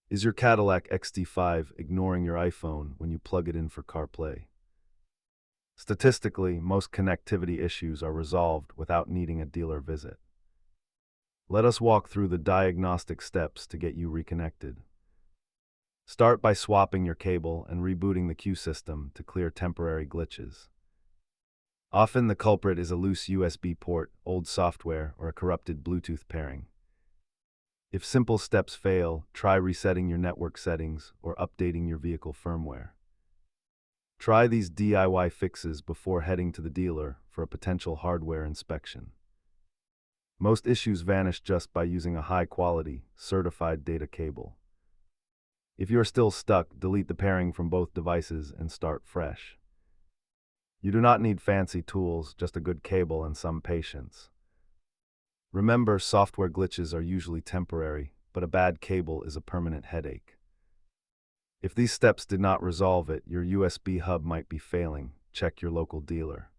Is your Cadillac XT5 ignoring your iPhone when you plug it in for CarPlay? Statistically, most connectivity issues are resolved without needing a dealer visit. Let us walk through the diagnostic steps to get you reconnected. Start by swapping your cable and rebooting the Q system to clear temporary glitches. Often the culprit is a loose USB port, old software, or a corrupted Bluetooth pairing. If simple steps fail, try resetting your network settings or updating your vehicle firmware. Try these DIY fixes before heading to the dealer for a potential hardware inspection. Most issues vanish just by using a high-quality, certified data cable. If you're still stuck, delete the pairing from both devices and start fresh. You do not need fancy tools, just a good cable and some patience. Remember, software glitches are usually temporary, but a bad cable is a permanent headache. If these steps did not resolve it, your USB hub might be failing. Check your local dealer.